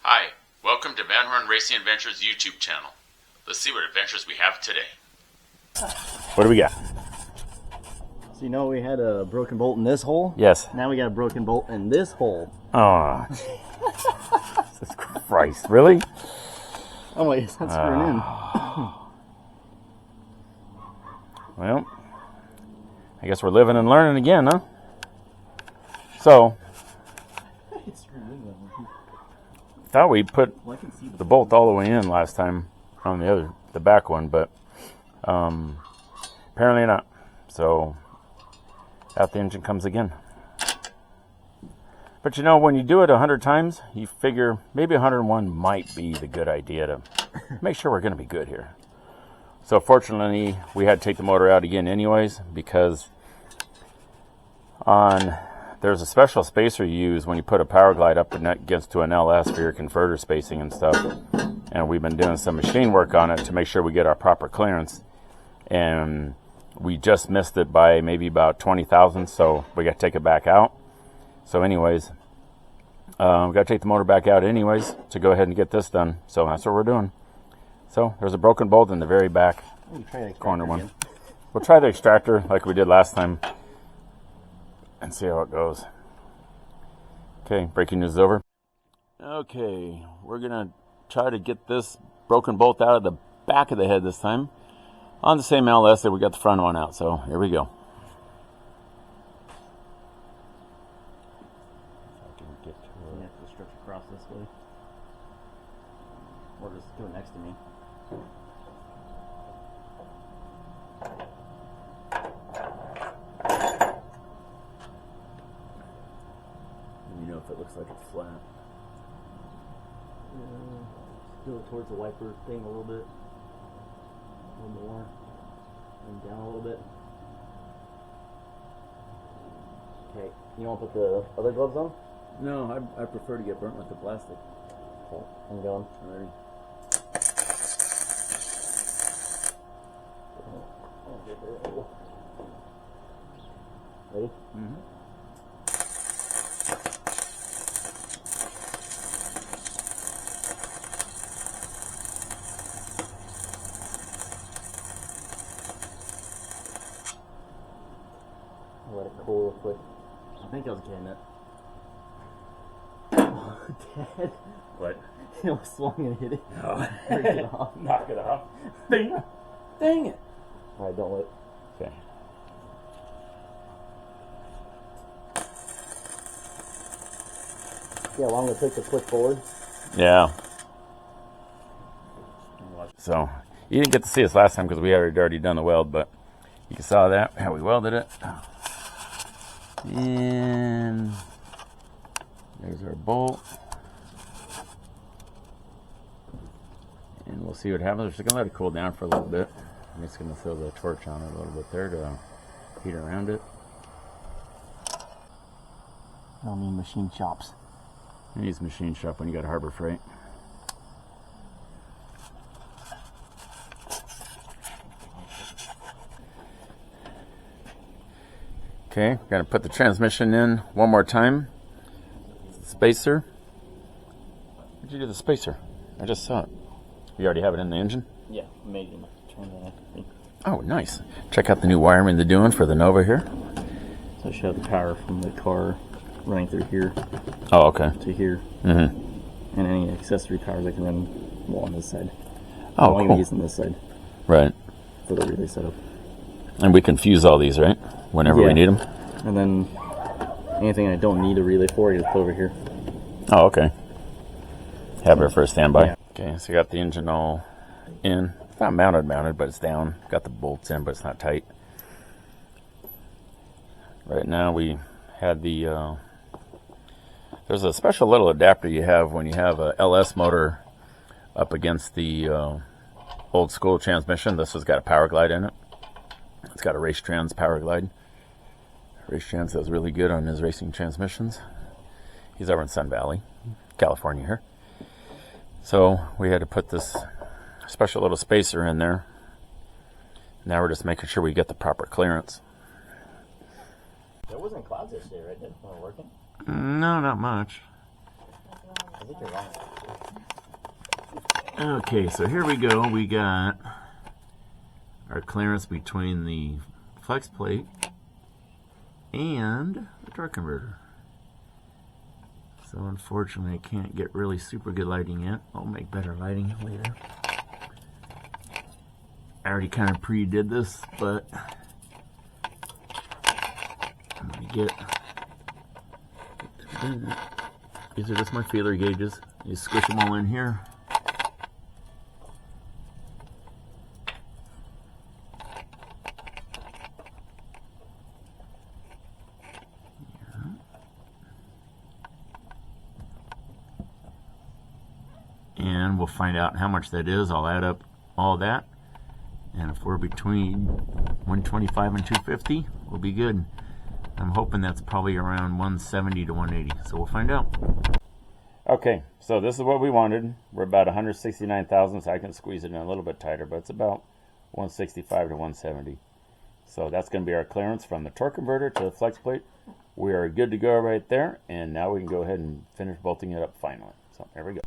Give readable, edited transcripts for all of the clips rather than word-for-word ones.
Hi, welcome to Van Horn Racing Adventures YouTube channel. Let's see what adventures we have today. What do we got? So you know we had a broken bolt in this hole? Yes. Now we got a broken bolt in this hole. Oh, Jesus Christ! Really? Oh wait, it's not screwing in. Well, I guess we're living and learning again, huh? So, It's screwed in though. thought we put Well, I can see the bolt all the way in last time on the back one, but apparently not. So out the engine comes again. But you know, when you do it 100 times, you figure maybe 101 might be the good idea to make sure we're going to be good here. So fortunately, we had to take the motor out again anyways, because there's a special spacer you use when you put a power glide up against to an LS for your converter spacing and stuff. And we've been doing some machine work on it to make sure we get our proper clearance. And we just missed it by maybe about 20 thousandths, so we got to take it back out. So anyways, we got to take the motor back out anyways to go ahead and get this done. So that's what we're doing. So there's a broken bolt in the very back corner one. We'll try the extractor like we did last time and see how it goes. Okay, breaking news is over. Okay, we're gonna try to get this broken bolt out of the back of the head this time on the same LS that we got the front one out. So here we go. You have to stretch across this way. Or just do it next to me. You know if it looks like it's flat. Do it towards the wiper thing a little bit. A little more. And down a little bit. Okay, you want to put the other gloves on? No, I prefer to get burnt with the plastic. Okay, I'm going. Ready? Ready? Mm-hmm. I'll let it cool real quick. I think I was getting it. Dad. What? It was swung and hit it. No. Break it off. Knock it off. Dang. Dang it. Alright, don't let. Okay. See how long it took to flick forward? Yeah. So, you didn't get to see us last time because we had already done the weld, but you saw that, how we welded it. And there's our bolt. And we'll see what happens. We're just going to let it cool down for a little bit. I'm just going to throw the torch on it a little bit there to heat around it. I don't need machine shops. You use machine shop when you got Harbor Freight. Okay, got to put the transmission in one more time. Spacer. Where'd you do the spacer? I just saw it. You already have it in the engine? Yeah, maybe. Turn that on. Oh, nice. Check out the new wiring they're doing for the Nova here. So I should have the power from the car running through here Oh, okay. to here. Mm-hmm. And any accessory powers I can run on this side. Oh, I'm only cool. going to use on this side Right. for the relay setup. And we can fuse all these, right? Whenever we Yeah. need them. And then anything I don't need a relay for, I just put over here. Oh, okay. Have it for a standby. Yeah. Okay, so you got the engine all in. It's not mounted, but it's down. Got the bolts in, but it's not tight. Right now we had the, there's a special little adapter you have when you have a LS motor up against the old school transmission. This has got a power glide in it. It's got a Race Trans power glide. Race Trans does really good on his racing transmissions. He's over in Sun Valley, California here. So we had to put this special little spacer in there. Now we're just making sure we get the proper clearance. There wasn't clouds yesterday, right? That weren't working? No, not much. I think you're wrong. Okay, so here we go. We got our clearance between the flex plate and the torque converter. So unfortunately I can't get really super good lighting yet. I'll make better lighting later. I already kind of pre-did this, but I'm gonna get these are just my feeler gauges. You squish them all in here. And we'll find out how much that is. I'll add up all that, and if we're between 125 and 250, we'll be good. I'm hoping that's probably around 170 to 180, so we'll find out. Okay, so this is what we wanted. We're about 169 thousandths. I can squeeze it in a little bit tighter, but it's about 165 to 170. So that's going to be our clearance from the torque converter to the flex plate. We are good to go right there, and now we can go ahead and finish bolting it up finally. So there we go.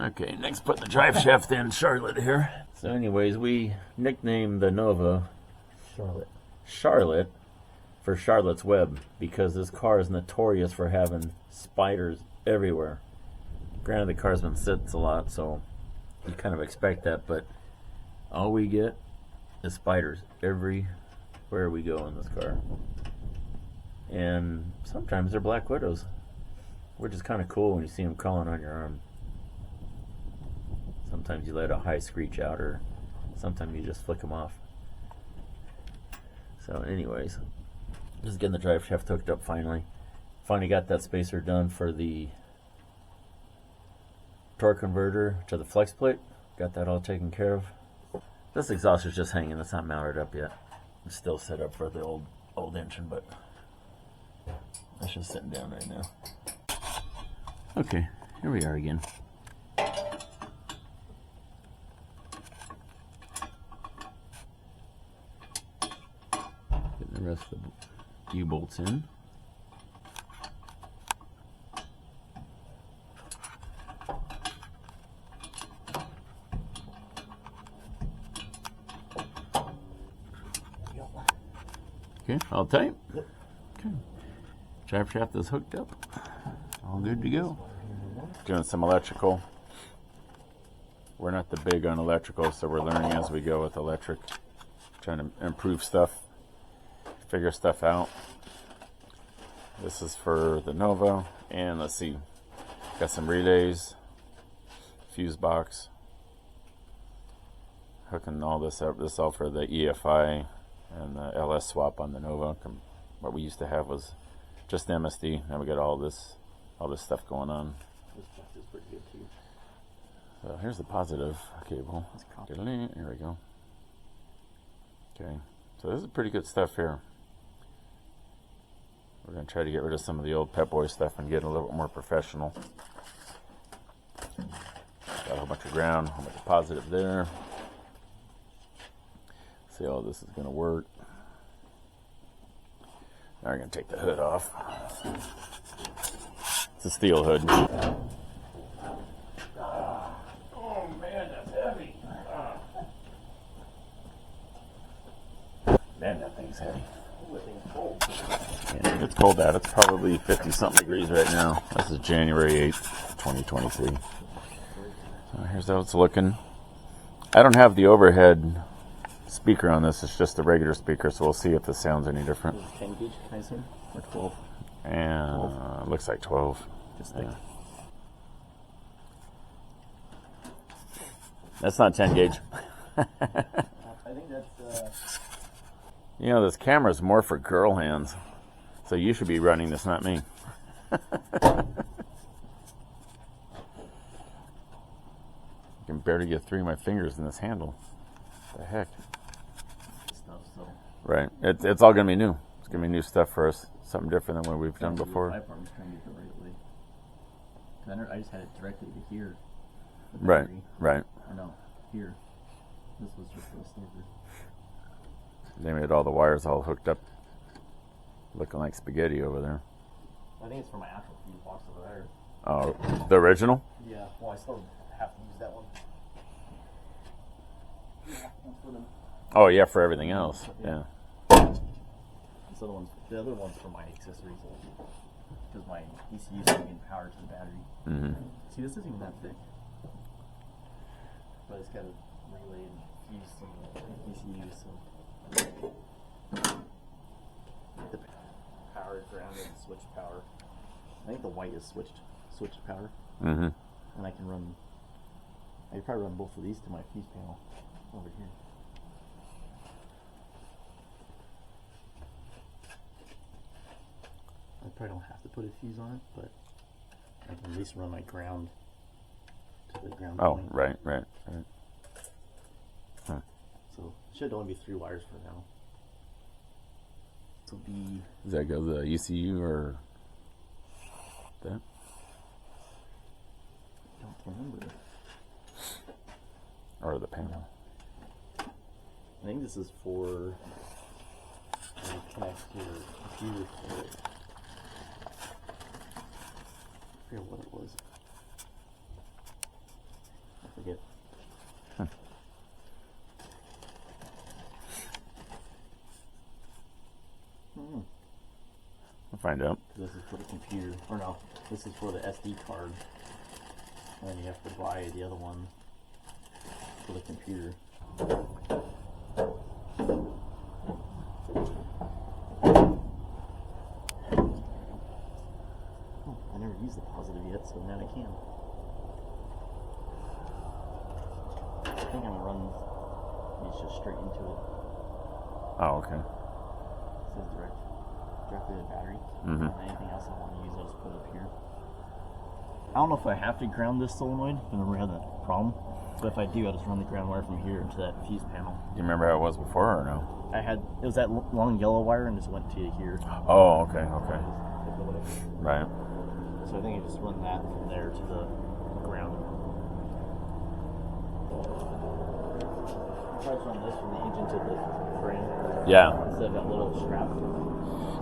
Okay, next put the drive shaft in, Charlotte here. So anyways, we nicknamed the Nova Charlotte for Charlotte's Web because this car is notorious for having spiders everywhere. Granted, the car's been sits a lot, so you kind of expect that, but all we get is spiders everywhere we go in this car. And sometimes they're black widows, which is kind of cool when you see them crawling on your arm. Sometimes you let a high screech out, or sometimes you just flick them off. So anyways, just getting the drive shaft hooked up finally. Finally got that spacer done for the torque converter to the flex plate. Got that all taken care of. This exhauster's just hanging, it's not mounted up yet. It's still set up for the old engine, but that's just sitting down right now. Okay, here we are again. Getting the rest of the U-bolts in. Okay, all tight. Yep. Okay. Drive shaft is hooked up. All good to go. Doing some electrical. We're not the big on electrical, so we're learning as we go with electric. Trying to improve stuff, figure stuff out. This is for the Nova, and let's see. Got some relays, fuse box. Hooking all this up. This is all for the EFI and the LS swap on the Nova. What we used to have was just MSD. Now we got all this stuff going on. This stuff is pretty good too. So here's the positive cable. Here we go. Okay, so this is pretty good stuff here. We're going to try to get rid of some of the old Pep Boy stuff and get a little bit more professional. Got a whole bunch of ground, a whole bunch of positive there. See how this is going to work. Now we're going to take the hood off. It's a steel hood. Oh man, that's heavy. Man, that thing's heavy. Yeah, it's cold out. It's probably 50-something degrees right now. This is January 8th, 2023. So here's how it's looking. I don't have the overhead speaker on this. It's just the regular speaker, so we'll see if this sounds any different. 10 gauge, I assume, or 12? And looks like 12. Just like, That's not 10 gauge. I think that's. You know, this camera's more for girl hands, so you should be running this, not me. I can barely get 3 of my fingers in this handle. What the heck? Stuff, so. Right. It's all going to be new. It's going to be new stuff for us. Something different than what we've done before. I'm just trying to get the right way. 'Cause I just had it directly to here. Right. Right. I know. Here. This was just a sniper. They made all the wires all hooked up, looking like spaghetti over there. I think it's for my actual fuse box over there. Oh, the original? Yeah. Well, I still have to use that Oh yeah, for everything else. Yeah. This other one's, the other one's for my accessories. Because my ECU is getting power to the battery. Mm-hmm. See, this isn't even that thick. But it's got a relay and fuse to the ECU, so. The power, grounded, and switch power. I think the white is switched power. Mm-hmm. And I can run, I could probably run both of these to my fuse panel over here. I probably don't have to put a fuse on it, but I can at least run my ground to the ground Oh, point. right. Huh. So it should only be 3 wires for now. This will be, Does that go to the ECU or that? I don't remember. Or the panel? I think this is for connect to your computer for it. I forget what it was. I forget. We'll find out. This is for the computer, or no, this is for the SD card. And then you have to buy the other one for the computer. Oh, I never used the positive yet, so now I can. I think I'm gonna run these just straight into it. Oh, okay. It says directly to the battery. Mm-hmm. And anything else I want to use, I'll just put up here. I don't know if I have to ground this solenoid. I've never had that problem. But if I do, I'll just run the ground wire from here into that fuse panel. Do you remember how it was before or no? It was that long yellow wire and just went to here. Oh, okay. Right. So I think I just run that from there to the ground. I'll probably run this from the engine to the frame. Yeah. Instead of that little strap.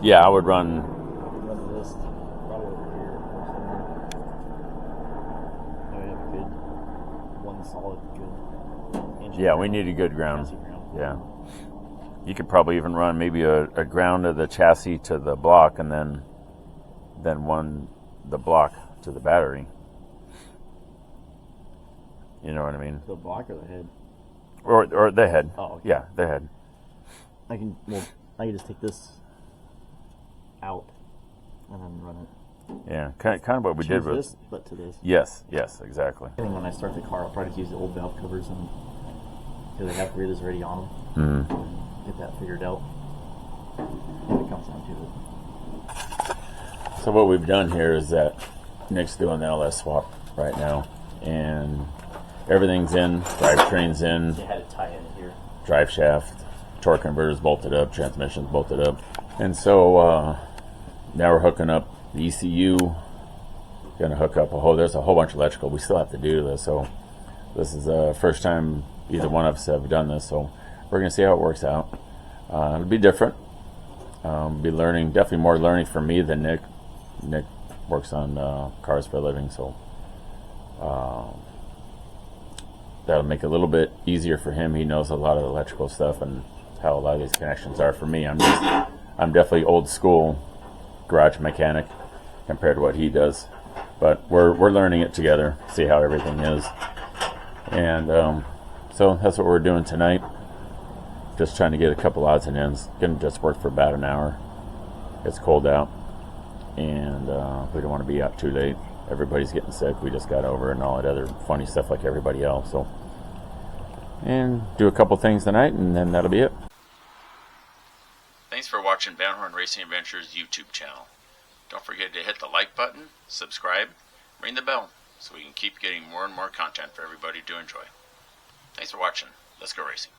Yeah, I would run. Run this probably over here or somewhere. Now we have a good, one solid good engine. Yeah, we need a good ground. Chassis ground. Yeah. You could probably even run maybe a ground of the chassis to the block and then the block to the battery. You know what I mean? The block or the head? Or the head. Oh, okay. Yeah, the head. I can just take this out and then run it. Yeah, kind of what we did with this, but to this. Yes, exactly. I think when I start the car, I'll probably just use the old valve covers and because they have gridges already on them. Mm-hmm. Get that figured out. If it comes down to it. So what we've done here is that Nick's doing the LS swap right now, and everything's in, drivetrain's in, So you had to tie in here. drive shaft, torque converter's bolted up, transmission's bolted up, and so now we're hooking up the ECU. Gonna hook up there's a whole bunch of electrical we still have to do this. So this is the first time either one of us have done this. So we're gonna see how it works out. It'll be different. Be learning, definitely more learning for me than Nick. Nick works on cars for a living, so that'll make it a little bit easier for him. He knows a lot of the electrical stuff and how a lot of these connections are. For me, I'm definitely old school garage mechanic compared to what he does. But we're learning it together, see how everything is, and so that's what we're doing tonight. Just trying to get a couple odds and ends. Gonna just work for about an hour. It's cold out, and we don't want to be out too late. Everybody's getting sick. We just got over and all that other funny stuff like everybody else. So, and do a couple things tonight, and then that'll be it. Thanks for watching Van Horn Racing Adventures YouTube channel. Don't forget to hit the like button, subscribe, ring the bell, so we can keep getting more and more content for everybody to enjoy. Thanks for watching. Let's go racing.